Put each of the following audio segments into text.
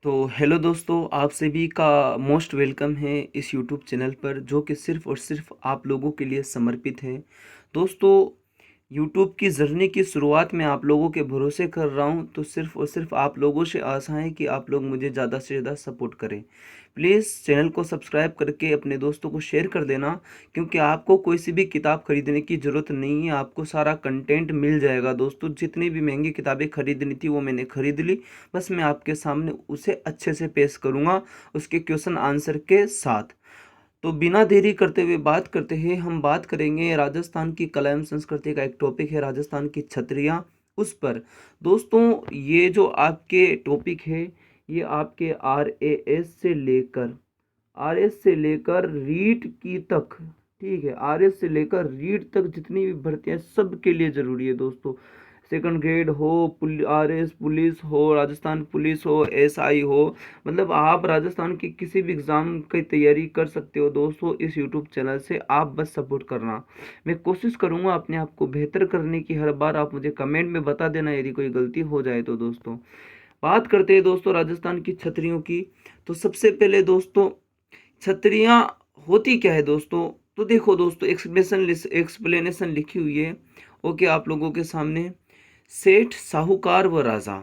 तो हेलो दोस्तों, आप सभी का मोस्ट वेलकम है इस यूट्यूब चैनल पर जो कि सिर्फ़ और सिर्फ़ आप लोगों के लिए समर्पित है। दोस्तों, यूट्यूब की जर्नी की शुरुआत मैं आप लोगों के भरोसे कर रहा हूँ, तो सिर्फ़ और सिर्फ़ आप लोगों से आशा है कि आप लोग मुझे ज़्यादा से ज़्यादा सपोर्ट करें। प्लीज़ चैनल को सब्सक्राइब करके अपने दोस्तों को शेयर कर देना, क्योंकि आपको कोई सी भी किताब खरीदने की ज़रूरत नहीं है, आपको सारा कंटेंट मिल जाएगा। दोस्तों, जितनी भी महंगी किताबें खरीदनी थी वो मैंने खरीद ली, बस मैं आपके सामने उसे अच्छे से पेश करूँगा उसके क्वेश्चन आंसर के साथ। तो बिना देरी करते हुए बात करते हैं, हम बात करेंगे राजस्थान की कला एवं संस्कृति का एक टॉपिक है राजस्थान की छतरियाँ, उस पर। दोस्तों, ये जो आपके टॉपिक है ये आपके आरएस से लेकर रीट की तक, ठीक है, आरएस से लेकर रीट तक जितनी भी भर्तियां सबके लिए ज़रूरी है दोस्तों। सेकंड ग्रेड हो, आरएस पुलिस हो, राजस्थान पुलिस हो, एसआई हो, मतलब आप राजस्थान की किसी भी एग्ज़ाम की तैयारी कर सकते हो दोस्तों इस यूट्यूब चैनल से। आप बस सपोर्ट करना, मैं कोशिश करूँगा अपने आप को बेहतर करने की। हर बार आप मुझे कमेंट में बता देना यदि कोई गलती हो जाए तो। दोस्तों, बात करते हैं दोस्तों राजस्थान की छतरियों की। तो सबसे पहले दोस्तों, छतरियाँ होती क्या है दोस्तों? तो देखो दोस्तों, एक्सप्लेनेशन लिखी हुई है, ओके, आप लोगों के सामने। सेठ, साहूकार व राजा,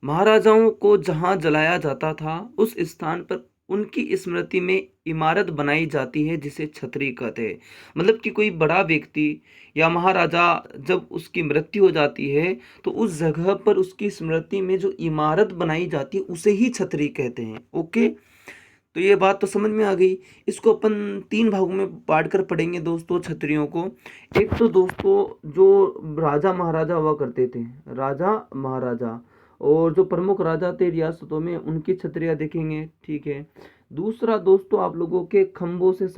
महाराजाओं को जहां जलाया जाता था उस स्थान पर उनकी स्मृति में इमारत बनाई जाती है जिसे छतरी कहते हैं। मतलब कि कोई बड़ा व्यक्ति या महाराजा, जब उसकी मृत्यु हो जाती है तो उस जगह पर उसकी स्मृति में जो इमारत बनाई जाती है उसे ही छतरी कहते हैं। ओके, तो ये बात तो समझ में आ गई। इसको अपन तीन भागों में बांट कर पढ़ेंगे दोस्तों छतरियों को। एक तो दोस्तों जो राजा महाराजा हुआ करते थे, राजा महाराजा, और जो प्रमुख राजा थे रियासतों में, उनकी छतरियाँ देखेंगे, ठीक है। दूसरा दोस्तों, आप लोगों के खंभों से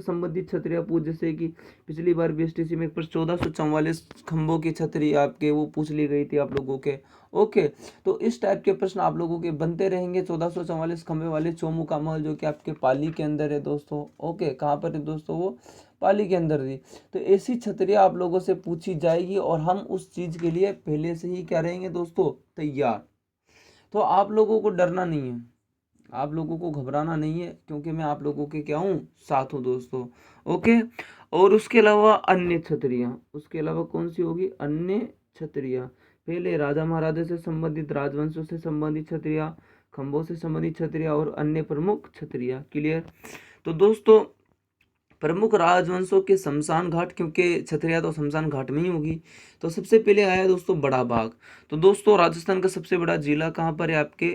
संबंधित छतरियाँ पूछ, जैसे कि पिछली बार बीएसटीसी में पर 1444 खंभों की छतरी आपके वो पूछ ली गई थी आप लोगों के। ओके, तो इस टाइप के प्रश्न आप लोगों के बनते रहेंगे। 1444 खंभे वाले चौमुखा महल जो कि आपके पाली के अंदर है दोस्तों। ओके, कहाँ पर है दोस्तों? वो पाली के अंदर थी। तो ऐसी छतरियाँ आप लोगों से पूछी जाएगी और हम उस चीज़ के लिए पहले से ही क्या रहेंगे दोस्तों, तैयार। तो आप लोगों को डरना नहीं है, आप लोगों को घबराना नहीं है, क्योंकि मैं आप लोगों के क्या हूँ, साथ हूँ दोस्तों। ओके, और उसके अलावा अन्य छतरियाँ, उसके अलावा कौन सी होगी? अन्य छतरियाँ। पहले राजा महाराजा से संबंधित, राजवंशों से संबंधित छतरियाँ, खंभों से संबंधित छतरियाँ और अन्य प्रमुख छतरियाँ। क्लियर? तो दोस्तों, प्रमुख राजवंशों के शमशान घाट, क्योंकि छतरिया तो शमशान घाट में ही होगी। तो सबसे पहले आया दोस्तों बड़ा बाग। तो दोस्तों, राजस्थान का सबसे बड़ा जिला कहाँ पर है आपके?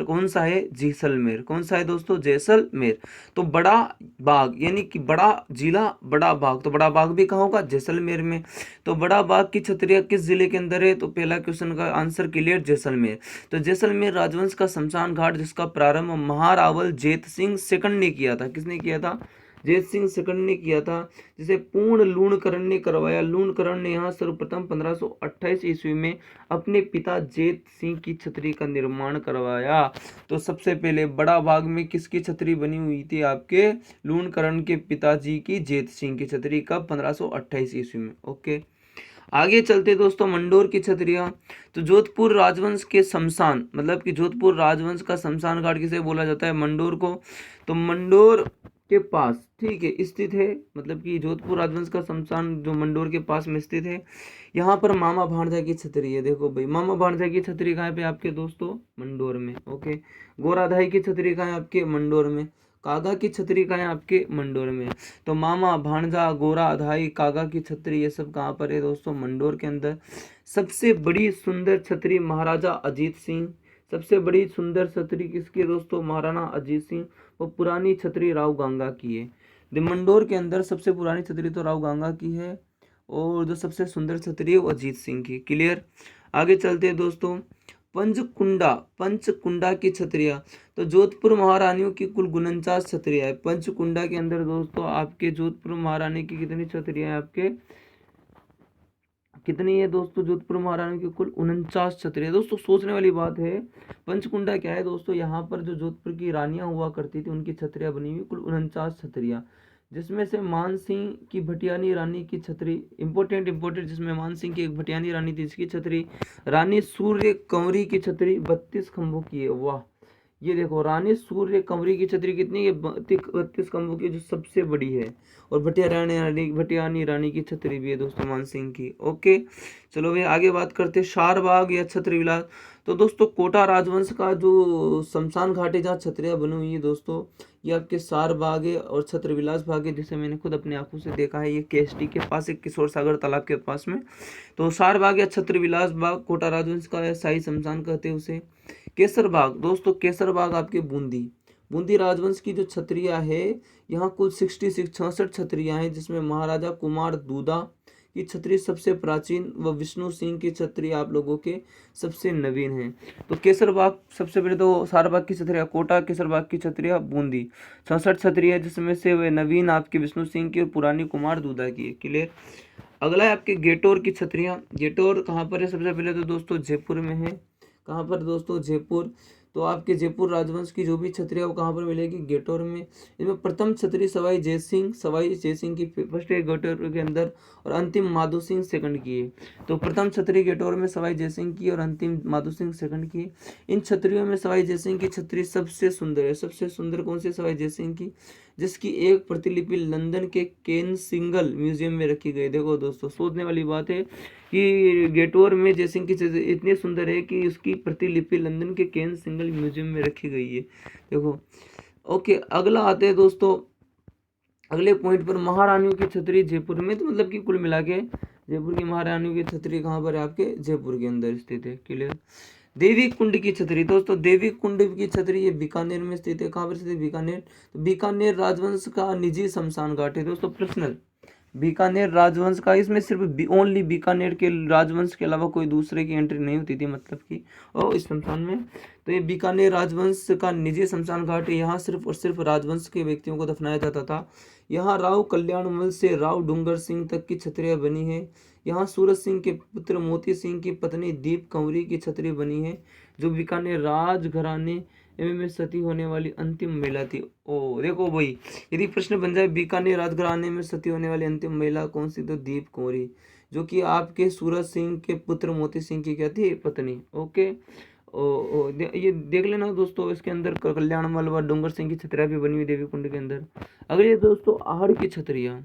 कौन सा है? जैसलमेर। कौन सा है दोस्तों? जैसलमेर। तो बड़ा बाग यानी कि बड़ा जिला, बड़ा बाग, तो बड़ा बाग भी कहाँ होगा? जैसलमेर में। तो बड़ा बाग की छतरिया किस जिले के अंदर है? तो पहला क्वेश्चन का आंसर क्लियर, जैसलमेर। तो जैसलमेर राजवंश का शमशान घाट, जिसका प्रारंभ महारावल जेत सिंह सेकंड ने किया था। किसने किया था? जैत सिंह सेकंड ने किया था, जिसे पूर्ण लूणकरण ने करवाया। लूणकरण ने यहाँ सर्वप्रथम 1528 ईस्वी में अपने पिता जेत सिंह की छतरी का निर्माण करवाया। तो सबसे पहले बड़ा बाग में किसकी छतरी बनी हुई थी? आपके लूणकरण के पिताजी की, जेत सिंह की छतरी। कब? 1528 ईस्वी में। ओके, आगे चलते दोस्तों, मंडोर की छतरियां। तो जोधपुर राजवंश के शमशान, मतलब कि जोधपुर राजवंश का शमशान घाट किसे बोला जाता है? मंडोर को। तो मंडोर के पास, ठीक है, स्थित है, मतलब कि जोधपुर राजवंश का शमशान जो मंडोर के पास में स्थित है। यहाँ पर मामा भाणजा की छतरी है। देखो भाई, मामा भाणजा की छतरी कहाँ पे आपके दोस्तों? मंडोर में। ओके, गोराधाई की छतरी कहाँ है आपके? मंडोर में। कागा की छतरी कहाँ है आपके? मंडोर में। तो मामा भाणजा, गोरा अधाई, कागा की छतरी, ये सब कहाँ पर है दोस्तों? मंडोर के अंदर। सबसे बड़ी सुंदर छतरी महाराजा अजीत सिंह। सबसे बड़ी सुंदर छतरी किसकी है दोस्तों? महाराणा अजीत सिंह। वो पुरानी छतरी राव गांगा की है। मंडोर के अंदर सबसे पुरानी छतरी तो राव गांगा की है, और जो सबसे सुंदर छतरी है वो अजीत सिंह की। क्लियर? आगे चलते हैं दोस्तों, पंचकुंडा की छतरिया। तो जोधपुर महारानियों की कुल 49 छतरियां है। पंचकुंडा के अंदर दोस्तों आपके जोधपुर महारानी की कितनी छतरियां हैं? आपके कितनी है दोस्तों? जोधपुर महारानी की कुल 49 छतरियां। दोस्तों, सोचने वाली बात है, पंचकुंडा क्या है दोस्तों? यहाँ पर जो जोधपुर की रानियां हुआ करती थी उनकी छतरियां बनी हुई कुल 49 छतरियां। जिसमें से मान सिंह की भटियानी रानी की छतरी, इंपॉर्टेंट, जिसमें मान सिंह की एक भटियानी रानी थी, इसकी छतरी रानी सूर्य कंवरी की छतरी 32 खंभों की है। वाह, ये देखो रानी सूर्य कंवरी की छतरी कितनी है, 32 खंभों की, जो सबसे बड़ी है। और भटियानी रानी की छतरी भी है दोस्तों मान सिंह की। ओके, चलो भाई आगे बात करते हैं शारबाग या छतरी विलास। तो दोस्तों कोटा राजवंश का जो शमशान घाट है जहाँ छतरियाँ बनी हुई है दोस्तों, ये आपके शारबाग है और छत्रविलास बाग है, जिसे मैंने खुद अपनी आंखों से देखा है। ये केएसटी के पास एक किशोर सागर तालाब के पास में। तो शारबाग या छत्रविलास बाग कोटा राजवंश का है, शाही शमशान कहते हैं उसे। केसर बाग दोस्तों, केसर बाग आपके बूंदी राजवंश की जो छतरियाँ है, यहाँ कुल 66 छतरियाँ हैं, जिसमें महाराजा कुमार दूधा की छतरी सबसे प्राचीन व विष्णु सिंह की छतरी आप लोगों के सबसे नवीन है। तो केसरबाग सबसे पहले तो शारबाग की छतरिया कोटा, केसरबाग की छतरिया बूंदी, 66 छतरिया, जिसमें से वे नवीन आपके विष्णु सिंह की और पुरानी कुमार दूधा की है। क्लियर। अगला है आपके गेटोर की छतरियाँ। गेटोर कहाँ पर है, सबसे पहले तो दोस्तों जयपुर में है। कहाँ पर दोस्तों, जयपुर। तो आपके जयपुर राजवंश की जो भी छतरी है वो कहाँ पर मिलेगी, गेटोर में। इसमें प्रथम छतरी सवाई जयसिंह की फर्स्ट है गेटोर के अंदर, और अंतिम माधो सिंह सेकंड की है। तो प्रथम छतरी गेटोर में सवाई जयसिंह की और अंतिम माधो सिंह सेकंड की। इन छतरियों में सवाई जयसिंह की छतरी सबसे सुंदर है। सबसे सुंदर कौन सी, सवाई जयसिंह की, जिसकी एक प्रतिलिपि लंदन के केन सिंगल म्यूजियम में रखी गई। देखो दोस्तों, सोचने वाली बात है कि गेटोर में जयसिंह की छतरी इतनी सुंदर है कि उसकी प्रतिलिपि लंदन के केन सिंगल म्यूजियम में रखी गई है। देखो। ओके, अगला आते हैं दोस्तों अगले पॉइंट पर, महारानियों की छतरी जयपुर में। तो मतलब कि कुल मिला के जयपुर की महारानियों की छतरी कहाँ पर है, आपके जयपुर के अंदर स्थित है। क्लियर। देवी कुंड की छतरी दोस्तों, देवी कुंड की छतरी ये बीकानेर में स्थित है। कहाँ पर स्थित है, बीकानेर। तो बीकानेर राजवंश का निजी शमशान घाट है दोस्तों, पर्सनल। बीकानेर राजवंश का, इसमें सिर्फ ओनली बीकानेर के राजवंश के अलावा कोई दूसरे की एंट्री नहीं होती थी, मतलब कि और इस शमशान में। तो ये बीकानेर राजवंश का निजी शमशान घाट है। यहाँ सिर्फ और सिर्फ राजवंश के व्यक्तियों को दफनाया जाता था। यहाँ राव कल्याणमल से राव डूंगर सिंह तक की छतरियाँ बनी है। यहाँ सूरज सिंह के पुत्र मोती सिंह की पत्नी दीप कंवरी की छतरी बनी है, जो बीकानेर राजघराने में सती होने वाली अंतिम महिला थी। ओ देखो भाई, यदि प्रश्न बन जाए बीकानेर राजघराने में सती होने वाली अंतिम महिला कौन सी, तो दीप कंवरी, जो कि आपके सूरज सिंह के पुत्र मोती सिंह की क्या थी, पत्नी। ओके। ये देख लेना दोस्तों, इसके अंदर कल्याणमल व डूंगर सिंह की छतरियाँ भी बनी हुई देवी कुंड के अंदर। अगले दोस्तों आहड़ की छतरियाँ।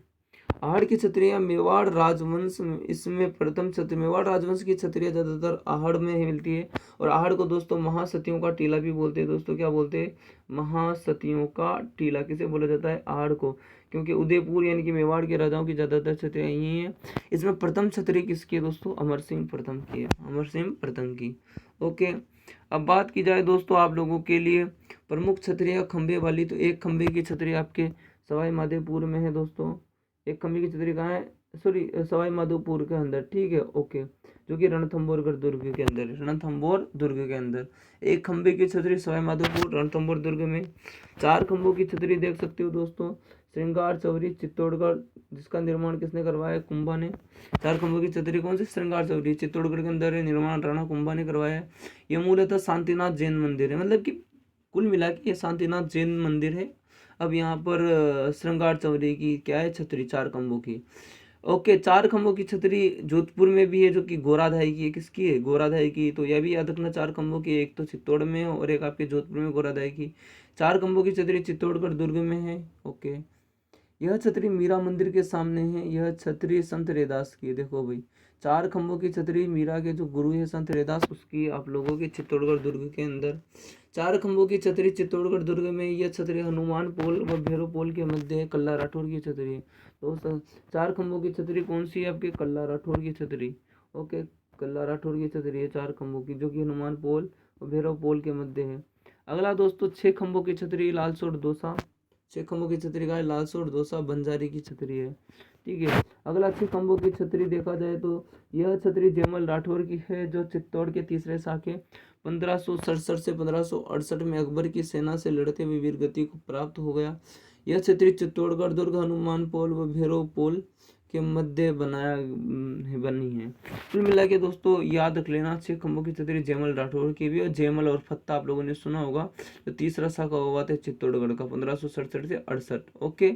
आहड़ की छतरियाँ मेवाड़ राजवंश इसमें प्रथम छतरी, मेवाड़ राजवंश की छतरियाँ ज्यादातर आहड़ में ही मिलती है। और आहड़ को दोस्तों महासतियों का टीला भी बोलते हैं दोस्तों। क्या बोलते हैं, महासतियों का टीला। किसे बोला जाता है, आहड़ को, क्योंकि उदयपुर यानी कि मेवाड़ के राजाओं की ज्यादातर छतरियाँ यही है। इसमें प्रथम छतरी किसकी है दोस्तों, अमर सिंह प्रथम की है, अमर सिंह प्रथम की। ओके। अब बात की जाए दोस्तों आप लोगों के लिए प्रमुख छतरियाँ खंबे वाली, तो एक खंबे की छतरी आपके सवाई माधोपुर में है दोस्तों। एक खंबे की छतरी कहाँ है, सॉरी सवाई माधोपुर के अंदर, ठीक है। ओके, जो कि रणथंभौर दुर्ग के अंदर है, रणथंभौर दुर्ग के अंदर एक खंबे की छतरी सवाई माधोपुर रणथंभौर दुर्ग में। 4 खंभों की छतरी देख सकते हो दोस्तों, श्रृंगार चौरी चित्तौड़गढ़, जिसका निर्माण किसने करवाया, कुंभा ने। 4 खंभों की छतरी कौन सी, श्रृंगार चौरी चित्तौड़गढ़ के अंदर है, निर्माण राणा कुंभा ने करवाया है। ये मूलतः शांतिनाथ जैन मंदिर है, मतलब कि कुल मिला के ये शांतिनाथ जैन मंदिर है। अब यहाँ पर श्रृंगार चौरी की क्या है, छतरी 4 खंभों की। ओके, 4 खंभों की छतरी जोधपुर में भी है, जो कि गोराधाई की है। किसकी है, गोराधाई की। तो यह भी याद रखना, 4 खंभों की, एक तो चित्तौड़ में और एक आपके जोधपुर में गोराधाई की। 4 खंभों की छतरी चित्तौड़गढ़ दुर्ग में है। ओके, यह छतरी मीरा मंदिर के सामने है। यह छतरी संत रैदास की है। देखो भाई, 4 खंभों की छतरी मीरा के जो गुरु है संत रैदास, उसकी आप लोगों के चित्तौड़गढ़ दुर्ग के अंदर। 4 खंभों की छतरी चित्तौड़गढ़ दुर्ग में। यह छतरी हनुमान पोल व भैरव पोल के मध्य है, कल्ला राठौर की छतरी है। तो 4 खंभों की छतरी कौन सी है, आपके कल्ला राठौर की छतरी। ओके, कल्ला राठौर की छतरी है 4 खंभों की, जो कि हनुमान पोल और भैरव पोल के मध्य है। अगला दोस्तों 6 खंभों की छतरी लालसोट दोसा। 6 खंभों की छतरी का है लालसोट दोसा बंजारी की छतरी है, ठीक है। अगला 6 खंभों की छतरी देखा जाए तो यह छतरी जयमल राठौर की है, जो चित्तौड़ के तीसरे शाखे 1567 से 1568 में अकबर की सेना से लड़ते हुए वीर गति को प्राप्त हो गया। यह छतरी चित्तौड़गढ़ दुर्ग हनुमान पोल व भैरव पोल के मध्य बनी है। कुल मिला के दोस्तों याद रख लेना, 6 खंभों की छतरी जयमल राठौर की भी। और जयमल और फत्ता आप लोगों ने सुना होगा, तो तीसरा शाखा हुआ था चित्तौड़गढ़ का 1567 से 68। ओके,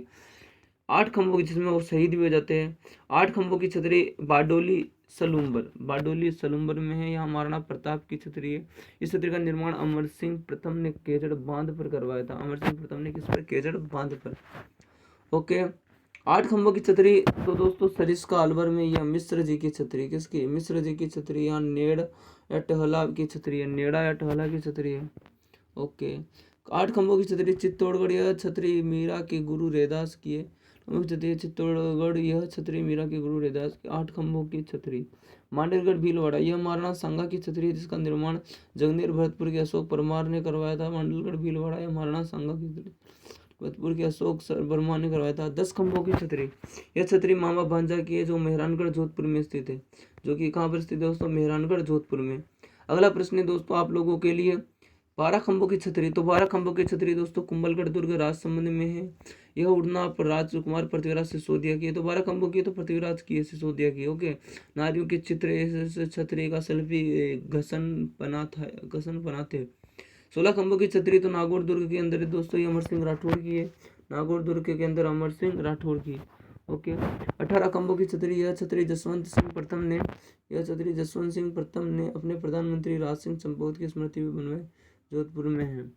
8 खंभों की, जिसमें वो शहीद भी हो जाते हैं। 8 खंभों की छतरी बारडोली सलूम्बर में है। यहाँ महाराणा प्रताप की छतरी है। इस छतरी का निर्माण अमर सिंह प्रथम ने केजड़ बांध पर करवाया था। अमर सिंह प्रथम ने किस पर? केजड़ बांध पर। ओके, 8 खंभों की छतरी तो दोस्तों सरिस्का अलवर में, यह मिश्र जी की छतरी, किसकी? मिश्र जी की छतरी। यहाँ नेड़ या टहला की छतरी है, नेड़ा या टहला की छतरी है। ओके, 8 खंभों की छतरी चित्तौड़गढ़, यह छतरी मीरा के गुरु रैदास की है। चित्तौड़गढ़, यह छतरी मीरा के गुरु रैदास की। 8 खंभों की छतरी मांडलगढ़ भीलवाड़ा, यह महाराणा सांगा की छतरी है, जिसका निर्माण जगनेर भरतपुर के अशोक परमार ने करवाया था। मांडलगढ़ भीलवाड़ा, यह महाराणा सांगा की भरतपुर के अशोक वर्मा ने करवाया था। 10 खंभों की छतरी, यह छतरी मामा भांजा की है, जो मेहरानगढ़ जोधपुर में स्थित है। जो कि कहाँ पर स्थित है दोस्तों? मेहरानगढ़ जोधपुर में। अगला प्रश्न है दोस्तों आप लोगों के लिए, 12 खंभों की छतरी। तो 12 खंभों की छतरी दोस्तों कुंभलगढ़ दुर्ग राजसमंद में है। यह उड़ना पर राजकुमार पृथ्वीराज सिसोदिया की है। तो 12 खंभों की तो पृथ्वीराज की है, सिसोदिया की। ओके, नारियों के चित्र इस छतरी का सेल्फी घसन बना थे। 16 खंभों की छतरी तो नागौर दुर्ग के अंदर है दोस्तों, ये अमर सिंह राठौड़ की है। नागौर दुर्ग के अंदर अमर सिंह राठौड़ की। ओके, 18 खंभों की छतरी, यह छतरी जसवंत सिंह प्रथम ने अपने प्रधानमंत्री राज सिंह चंपोत की स्मृति में बनवाई, जोधपुर में है।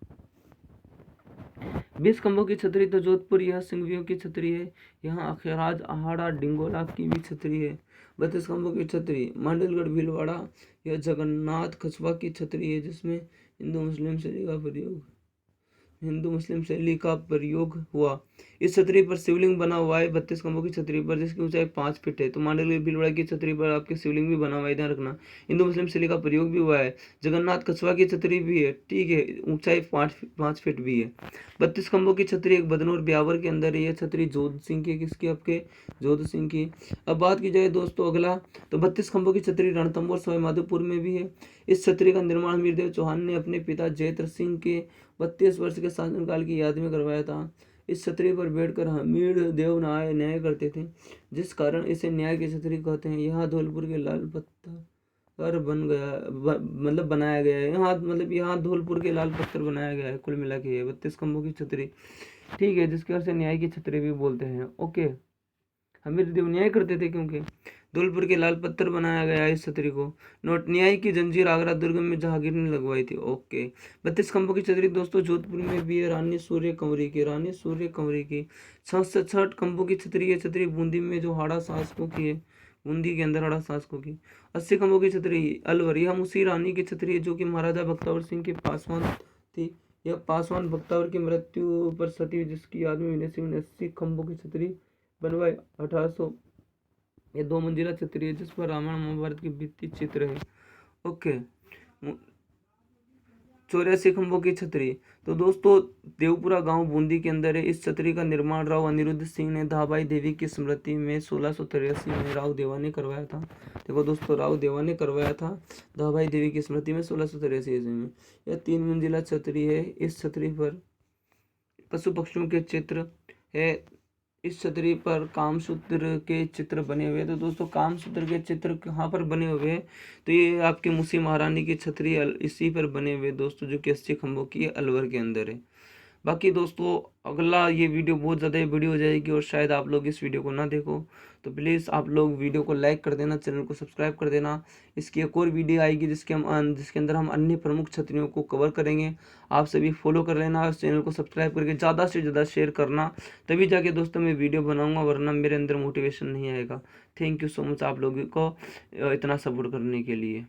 20 खंभों की छतरी तो जोधपुर, यह सिंघवियों की छतरी है। यहाँ अखराज आहाड़ा डिंगोला की भी छतरी है। 32 खंभों की छतरी मांडलगढ़ भीलवाड़ा, यह जगन्नाथ कछवा की छतरी है, जिसमें हिंदू मुस्लिम शैली का प्रयोग हुआ। इस छतरी पर शिवलिंग बना हुआ है 32 खंभों की छतरी पर, जिसकी ऊंचाई 5 फीट है। तो मांडलगढ़ भीलवाड़ा की छतरी पर आपके शिवलिंग भी बना हुआ है, ध्यान रखना। हिंदू मुस्लिम शैली का प्रयोग भी हुआ है। जगन्नाथ कछवा की छतरी भी है, ठीक है, ऊंचाई 5 फीट भी है। 32 खंभों की छतरी एक बदनौर ब्यावर के अंदर है। यह छतरी जोध सिंह की, किसकी? आपके जोध सिंह की। अब बात की जाए दोस्तों अगला, तो 32 खंभों की छतरी रणथंभौर सवाई माधोपुर में भी है। इस छतरी का निर्माण वीरदेव चौहान ने अपने पिता जयत्र सिंह के 32 वर्ष के शासनकाल की याद में करवाया था। इस छतरी पर बैठकर हमीर देव न्याय करते थे, जिस कारण इसे न्याय की छतरी कहते हैं। यहाँ धौलपुर के लाल पत्थर बनाया गया है। यहाँ धौलपुर के लाल पत्थर बनाया गया है। कुल मिला के 32 खंभों की छतरी, ठीक है, जिसके वजह से न्याय की छतरी भी बोलते हैं। ओके, हमीर देव न्याय करते थे, क्योंकि धौलपुर के लाल पत्थर बनाया गया है इस छतरी को। नोट, न्याय की जंजीर आगरा दुर्ग में जहांगीर ने लगवाई थी। ओके, 32 खंभों की छतरी दोस्तों जोधपुर में भी है, रानी सूर्य कंवरी की। 66 खंभों की छतरी है, छतरी बूंदी में, जो हाड़ा शासकों की है, बूंदी के अंदर हाड़ा शासकों की। 80 खंभों की छतरी अलवर, यह मुसी रानी की छतरी है, जो कि महाराजा बख्तावर सिंह की पासवान थी। यह पासवान बख्तावर की मृत्यु पर सती, जिसकी याद में विनय सिंह ने 80 खंभों की छतरी बनवाई 1800। ये 2 मंजिला छतरी है, जिस पर रामायण महाभारत की भित्ति चित्र है। ओके, 84 खंभों की छतरी तो दोस्तों देवपुरा गांव बूंदी के अंदर है। इस छतरी का निर्माण राव अनिरुद्ध सिंह ने धाबाई देवी की स्मृति में 1683 में राव देवा ने करवाया था। देखो दोस्तों, राव देवा ने करवाया था धाबाई देवी की स्मृति में 1683 में। यह 3 मंजिला छतरी है। इस छतरी पर पशु पक्षियों के चित्र है। इस छतरी पर कामसूत्र के चित्र बने हुए हैं। तो दोस्तों कामसूत्र के चित्र कहाँ पर बने हुए हैं? तो ये आपकी मुसी महारानी की छतरी इसी पर बने हुए दोस्तों, जो कि 80 खंभों की अलवर के अंदर है। बाकी दोस्तों अगला ये वीडियो बहुत ज़्यादा वीडियो हो जाएगी और शायद आप लोग इस वीडियो को ना देखो, तो प्लीज़ आप लोग वीडियो को लाइक कर देना, चैनल को सब्सक्राइब कर देना। इसकी एक और वीडियो आएगी जिसके अंदर हम अन्य प्रमुख छतरियों को कवर करेंगे। आप सभी फॉलो कर लेना और चैनल को सब्सक्राइब करके ज़्यादा से ज़्यादा शेयर करना, तभी जाके दोस्तों मैं वीडियो बनाऊँगा, वरना मेरे अंदर मोटिवेशन नहीं आएगा। थैंक यू सो मच आप लोगों को इतना सपोर्ट करने के लिए।